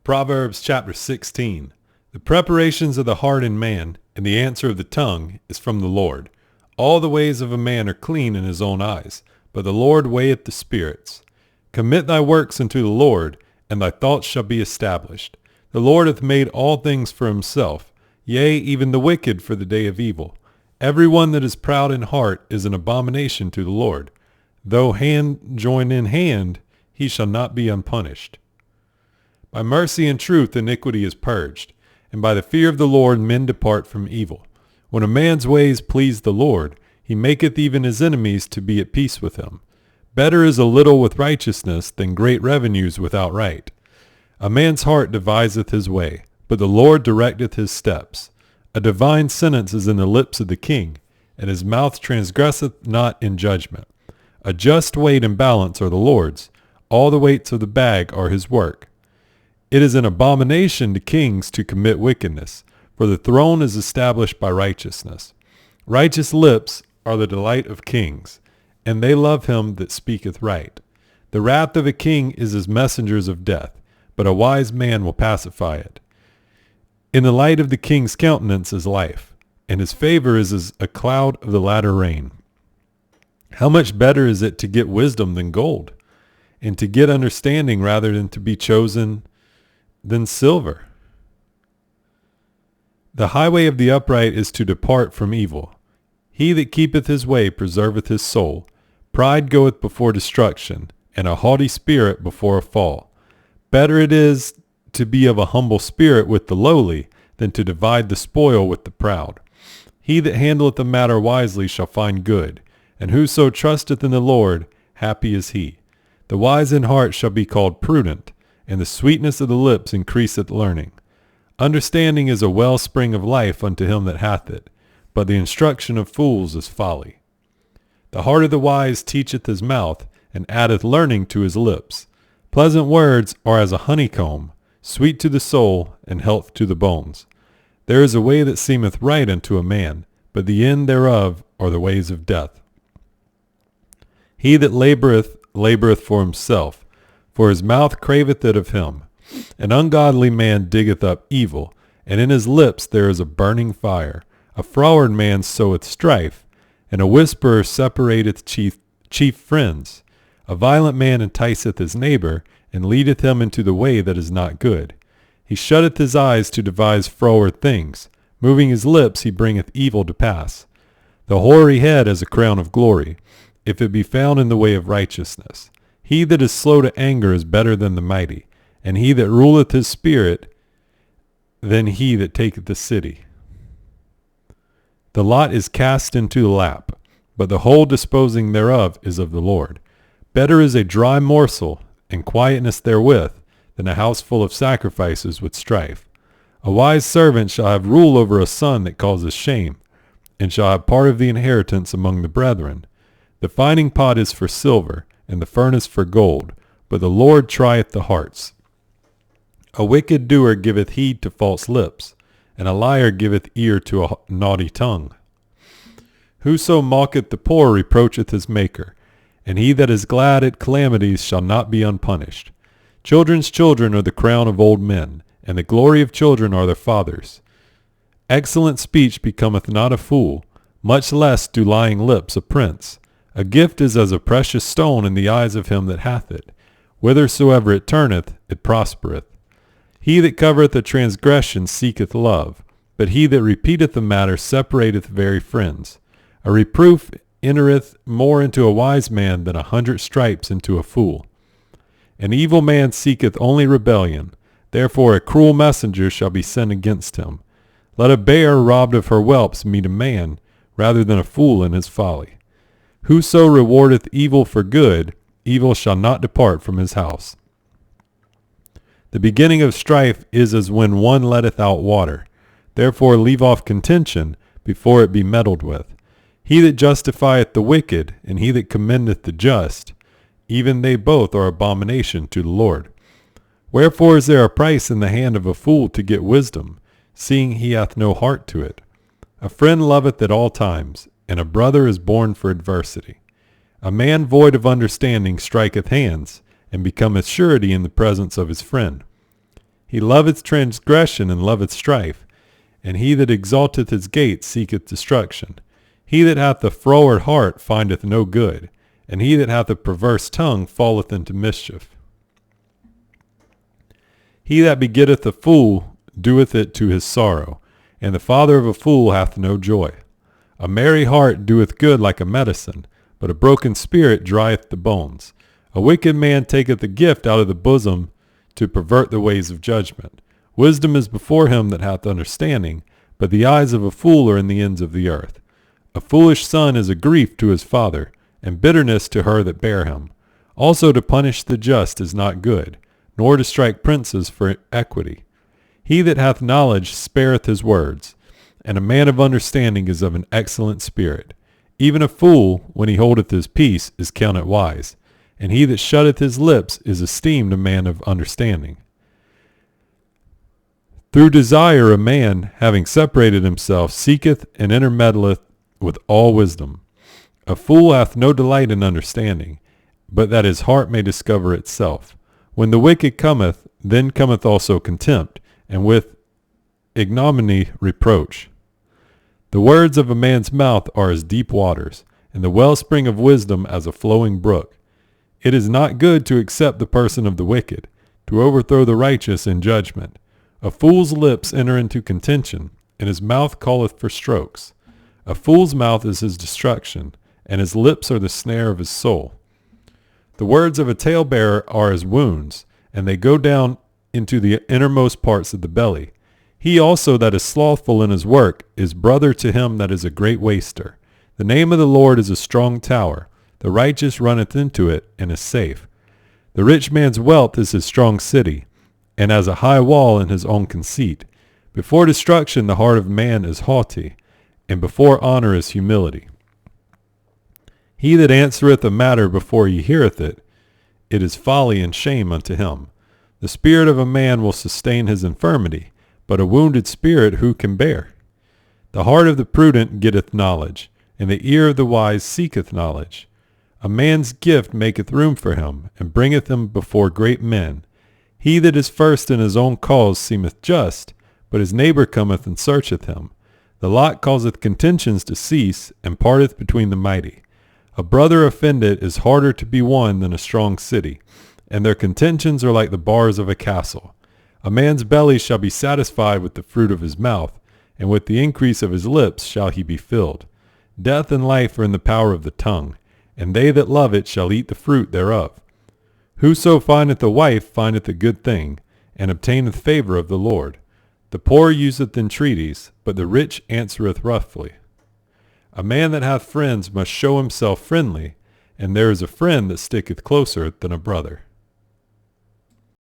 Proverbs chapter 16. The preparations of the heart in man, and the answer of the tongue, is from the Lord. All the ways of a man are clean in his own eyes, but the Lord weigheth the spirits. Commit thy works unto the Lord, and thy thoughts shall be established. The Lord hath made all things for himself, yea, even the wicked for the day of evil. Every one that is proud in heart is an abomination to the Lord. Though hand join in hand, he shall not be unpunished. By mercy and truth iniquity is purged, and by the fear of the Lord men depart from evil. When a man's ways please the Lord, he maketh even his enemies to be at peace with him. Better is a little with righteousness than great revenues without right. A man's heart deviseth his way, but the Lord directeth his steps. A divine sentence is in the lips of the king, and his mouth transgresseth not in judgment. A just weight and balance are the Lord's. All the weights of the bag are his work. It is an abomination to kings to commit wickedness, for the throne is established by righteousness. Righteous lips are the delight of kings, and they love him that speaketh right. The wrath of a king is as messengers of death, but a wise man will pacify it. In the light of the king's countenance is life, and his favor is as a cloud of the latter rain. How much better is it to get wisdom than gold, and to get understanding rather than to be chosen than silver. The highway of the upright is to depart from evil. He that keepeth his way preserveth his soul. Pride goeth before destruction, and a haughty spirit before a fall. Better it is to be of a humble spirit with the lowly than to divide the spoil with the proud. He that handleth a matter wisely shall find good, and whoso trusteth in the Lord, happy is he. The wise in heart shall be called prudent, and the sweetness of the lips increaseth learning. Understanding is a wellspring of life unto him that hath it, but the instruction of fools is folly. The heart of the wise teacheth his mouth, and addeth learning to his lips. Pleasant words are as a honeycomb, sweet to the soul, and health to the bones. There is a way that seemeth right unto a man, but the end thereof are the ways of death. He that laboureth, laboureth for himself, for his mouth craveth it of him. An ungodly man diggeth up evil, and in his lips there is a burning fire. A froward man soweth strife, and a whisperer separateth chief friends. A violent man enticeth his neighbor, and leadeth him into the way that is not good. He shutteth his eyes to devise froward things. Moving his lips he bringeth evil to pass. The hoary head has a crown of glory, if it be found in the way of righteousness. He that is slow to anger is better than the mighty, and he that ruleth his spirit than he that taketh the city. The lot is cast into the lap, but the whole disposing thereof is of the Lord. Better is a dry morsel, and quietness therewith, than a house full of sacrifices with strife. A wise servant shall have rule over a son that causes shame, and shall have part of the inheritance among the brethren. The fining pot is for silver, and the furnace for gold, but the Lord trieth the hearts. A wicked doer giveth heed to false lips, and a liar giveth ear to a naughty tongue. Whoso mocketh the poor reproacheth his maker, and he that is glad at calamities shall not be unpunished. Children's children are the crown of old men, and the glory of children are their fathers. Excellent speech becometh not a fool, much less do lying lips a prince. A gift is as a precious stone in the eyes of him that hath it. Whithersoever it turneth, it prospereth. He that covereth a transgression seeketh love, but he that repeateth a matter separateth very friends. A reproof entereth more into a wise man than 100 stripes into a fool. An evil man seeketh only rebellion, therefore a cruel messenger shall be sent against him. Let a bear robbed of her whelps meet a man, rather than a fool in his folly. Whoso rewardeth evil for good, evil shall not depart from his house. The beginning of strife is as when one letteth out water. Therefore leave off contention before it be meddled with. He that justifieth the wicked, and he that commendeth the just, even they both are abomination to the Lord. Wherefore is there a price in the hand of a fool to get wisdom, seeing he hath no heart to it? A friend loveth at all times, and a brother is born for adversity. A man void of understanding striketh hands, and becometh surety in the presence of his friend. He loveth transgression and loveth strife, and he that exalteth his gate seeketh destruction. He that hath a froward heart findeth no good, and he that hath a perverse tongue falleth into mischief. He that begetteth a fool doeth it to his sorrow, and the father of a fool hath no joy. A merry heart doeth good like a medicine, but a broken spirit drieth the bones. A wicked man taketh a gift out of the bosom to pervert the ways of judgment. Wisdom is before him that hath understanding, but the eyes of a fool are in the ends of the earth. A foolish son is a grief to his father, and bitterness to her that bare him. Also to punish the just is not good, nor to strike princes for equity. He that hath knowledge spareth his words, and a man of understanding is of an excellent spirit. Even a fool, when he holdeth his peace, is counted wise, and he that shutteth his lips is esteemed a man of understanding. Through desire a man, having separated himself, seeketh and intermeddleth with all wisdom. A fool hath no delight in understanding, but that his heart may discover itself. When the wicked cometh, then cometh also contempt, and with ignominy reproach. The words of a man's mouth are as deep waters, and the wellspring of wisdom as a flowing brook. It is not good to accept the person of the wicked, to overthrow the righteous in judgment. A fool's lips enter into contention, and his mouth calleth for strokes. A fool's mouth is his destruction, and his lips are the snare of his soul. The words of a talebearer are as wounds, and they go down into the innermost parts of the belly. He also that is slothful in his work is brother to him that is a great waster. The name of the Lord is a strong tower. The righteous runneth into it, and is safe. The rich man's wealth is his strong city, and as a high wall in his own conceit. Before destruction the heart of man is haughty, and before honor is humility. He that answereth a matter before he heareth it, it is folly and shame unto him. The spirit of a man will sustain his infirmity, but a wounded spirit who can bear? The heart of the prudent getteth knowledge, and the ear of the wise seeketh knowledge. A man's gift maketh room for him, and bringeth him before great men. He that is first in his own cause seemeth just, but his neighbor cometh and searcheth him. The lot causeth contentions to cease, and parteth between the mighty. A brother offended is harder to be won than a strong city, and their contentions are like the bars of a castle. A man's belly shall be satisfied with the fruit of his mouth, and with the increase of his lips shall he be filled. Death and life are in the power of the tongue, and they that love it shall eat the fruit thereof. Whoso findeth a wife findeth a good thing, and obtaineth favor of the Lord. The poor useth entreaties, but the rich answereth roughly. A man that hath friends must show himself friendly, and there is a friend that sticketh closer than a brother.